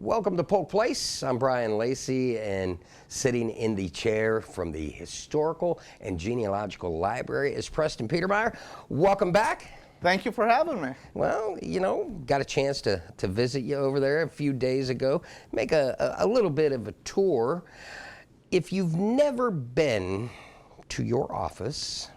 Welcome to Polk Place. I'm Brian Lacey, and sitting in the chair from the Historical and Genealogical Library is Preston Petermeyer. Welcome back. Thank you for having me. Well, you know, got a chance to visit you over there a few days ago, make a little bit of a tour. If you've never been to your office,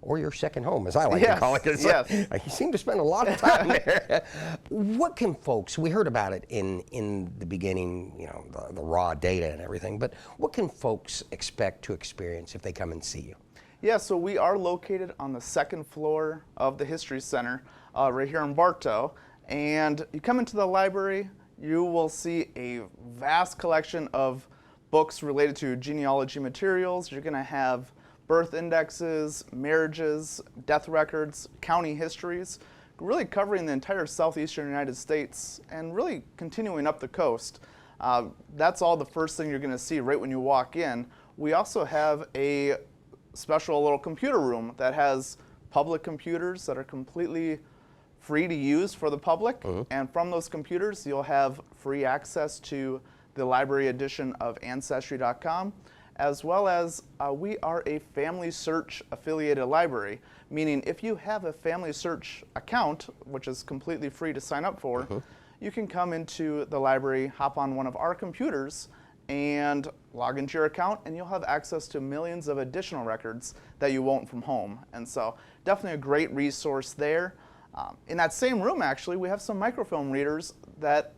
or your second home, as I like to call it, because you seem to spend a lot of time there. What can folks, we heard about it in the beginning, you know, the raw data and everything, but what can folks expect to experience if they come and see you? Yeah, so we are located on the second floor of the History Center, right here in Bartow. And you come into the library, you will see a vast collection of books related to genealogy materials. You're going to have birth indexes, marriages, death records, county histories, really covering the entire southeastern United States and really continuing up the coast. That's all the first thing you're going to see right when you walk in. We also have a special little computer room that has public computers that are completely free to use for the public. And from those computers, you'll have free access to the library edition of Ancestry.com. As well as we are a Family Search affiliated library, meaning if you have a Family Search account, which is completely free to sign up for, you can come into the library, hop on one of our computers, and log into your account, and you'll have access to millions of additional records that you won't from home. And so definitely a great resource there. In that same room, actually, we have some microfilm readers that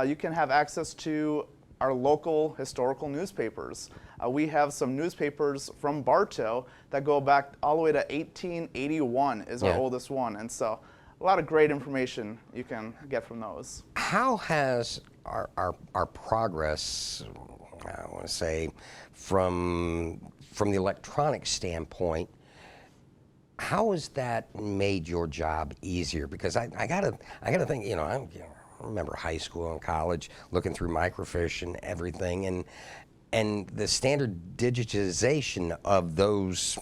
you can have access to our local historical newspapers. We have some newspapers from Bartow that go back all the way to 1881 is our oldest one. And so a lot of great information you can get from those. How has our progress, I want to say, from the electronic standpoint, how has that made your job easier? Because I gotta think, you know, I remember high school and college looking through microfiche and everything, and the standard digitization of those,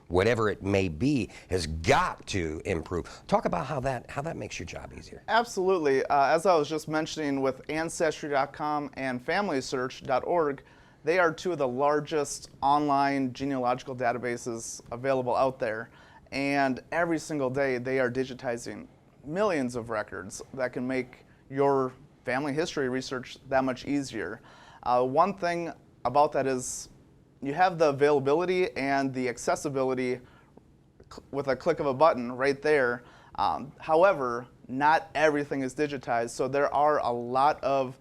whatever it may be, has got to improve. Talk about how that makes your job easier. Absolutely. As I was just mentioning with Ancestry.com and FamilySearch.org, they are two of the largest online genealogical databases available out there. And every single day they are digitizing millions of records that can make your family history research that much easier. One thing about that is you have the availability and the accessibility with a click of a button right there. However, not everything is digitized, so there are a lot of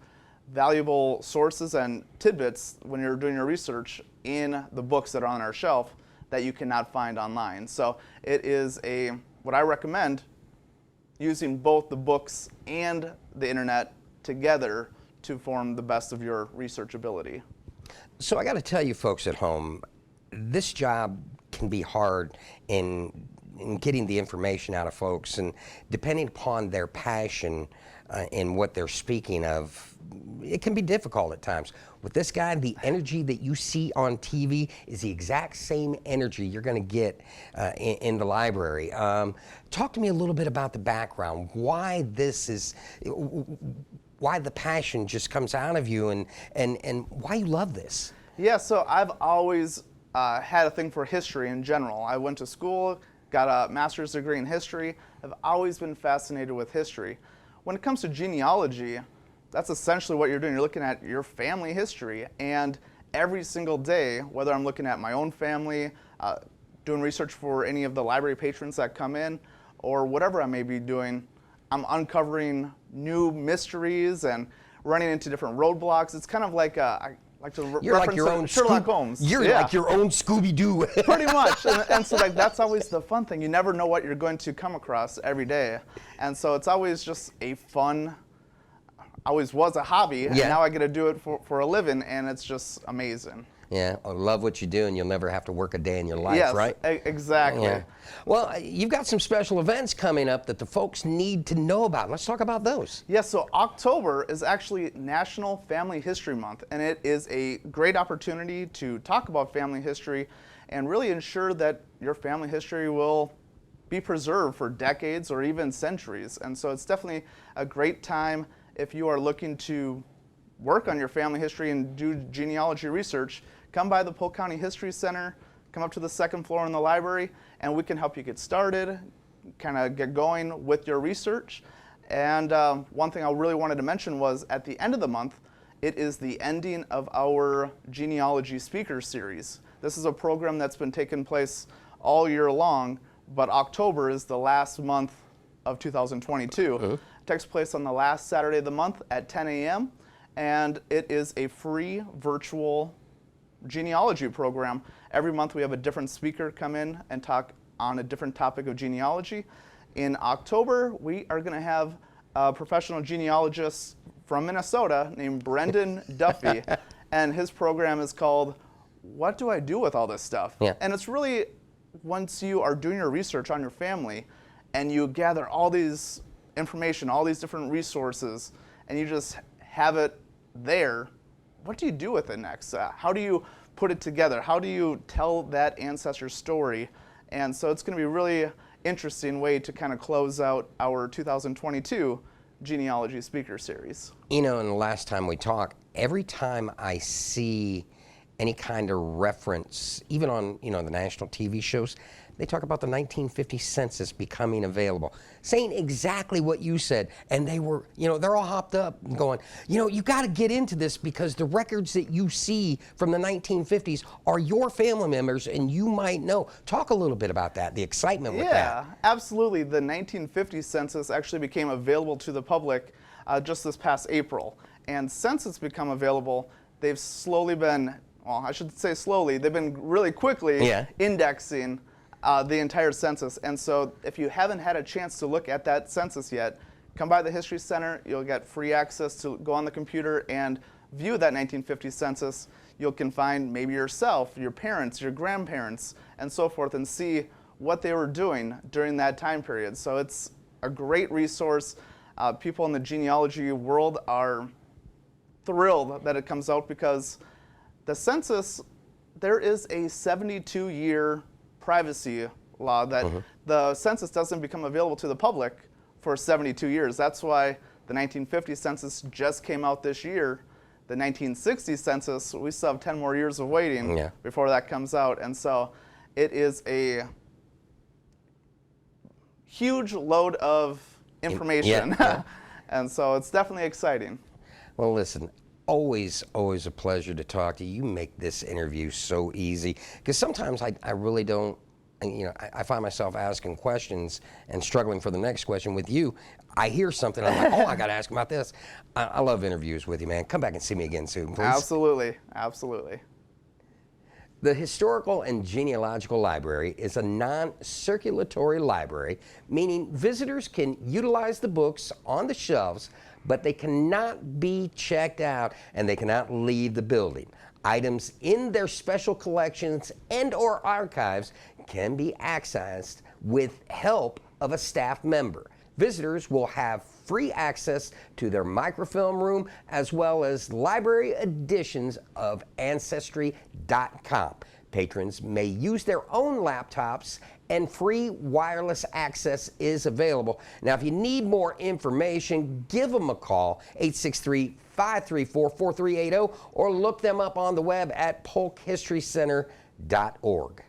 valuable sources and tidbits when you're doing your research in the books that are on our shelf that you cannot find online. So it is what I recommend, using both the books and the internet together to form the best of your research ability. So I got to tell you folks at home, this job can be hard in getting the information out of folks, and depending upon their passion in what they're speaking of, it can be difficult at times. With this guy, the energy that you see on TV is the exact same energy you're going to get in the library. Talk to me a little bit about the background, why the passion just comes out of you, and why you love this. Yeah, so I've always had a thing for history in general. I went to school, got a master's degree in history. I've always been fascinated with history. When it comes to genealogy, that's essentially what you're doing. You're looking at your family history, and every single day, whether I'm looking at my own family, doing research for any of the library patrons that come in, or whatever I may be doing, I'm uncovering new mysteries and running into different roadblocks. It's kind of like I like to reference Sherlock Holmes. You're like your own Scooby-Doo. Pretty much. And so that's always the fun thing. You never know what you're going to come across every day. And so it's always just a fun, always was a hobby, and now I get to do it for a living, and it's just amazing. Yeah, I love what you do, and you'll never have to work a day in your life, right? Yes, exactly. Yeah. Well, you've got some special events coming up that the folks need to know about. Let's talk about those. Yes, so October is actually National Family History Month, and it is a great opportunity to talk about family history and really ensure that your family history will be preserved for decades or even centuries. And so it's definitely a great time if you are looking to work on your family history and do genealogy research, come by the Polk County History Center, come up to the second floor in the library, and we can help you get started, kind of get going with your research. And one thing I really wanted to mention was at the end of the month, it is the ending of our genealogy speaker series. This is a program that's been taking place all year long, but October is the last month of 2022. It takes place on the last Saturday of the month at 10 a.m. and it is a free virtual genealogy program. Every month we have a different speaker come in and talk on a different topic of genealogy. In October, we are going to have a professional genealogist from Minnesota named Brendan Duffy, and his program is called What Do I Do With All This Stuff? Yeah. And it's really, once you are doing your research on your family and you gather all these information, all these different resources, and you just have it there, what do you do with it next? How do you put it together? How do you tell that ancestor story? And so it's going to be a really interesting way to kind of close out our 2022 genealogy speaker series. You know, and the last time we talked, every time I see any kind of reference, even on, you know, the national TV shows, they talk about the 1950 census becoming available, saying exactly what you said. And they were, you know, they're all hopped up and going, you know, you got to get into this because the records that you see from the 1950s are your family members and you might know. Talk a little bit about that, the excitement with that. Yeah, absolutely. The 1950 census actually became available to the public just this past April. And since it's become available, they've slowly been, well, I should say slowly, they've been really quickly indexing the entire census. And so if you haven't had a chance to look at that census yet, come by the History Center. You'll get free access to go on the computer and view that 1950 census. You can find maybe yourself, your parents, your grandparents, and so forth, and see what they were doing during that time period. So it's a great resource. People in the genealogy world are thrilled that it comes out because the census, there is a 72-year privacy law that the census doesn't become available to the public for 72 years. That's why the 1950 census just came out this year. The 1960 census, we still have 10 more years of waiting before that comes out. And so it is a huge load of information. And so it's definitely exciting. Well, listen, always a pleasure to talk to you. You make this interview so easy because sometimes I really don't, you know, I find myself asking questions and struggling for the next question. With you, I hear something, I'm like, oh, I got to ask about this. I love interviews with you, man. Come back and see me again soon, please. Absolutely, absolutely. The Historical and Genealogical Library is a non-circulatory library, meaning visitors can utilize the books on the shelves, but they cannot be checked out and they cannot leave the building. Items in their special collections and/or archives can be accessed with help of a staff member. Visitors will have free access to their microfilm room as well as library editions of Ancestry.com. Patrons may use their own laptops and free wireless access is available. Now, if you need more information, give them a call, 863-534-4380, or look them up on the web at polkhistorycenter.org.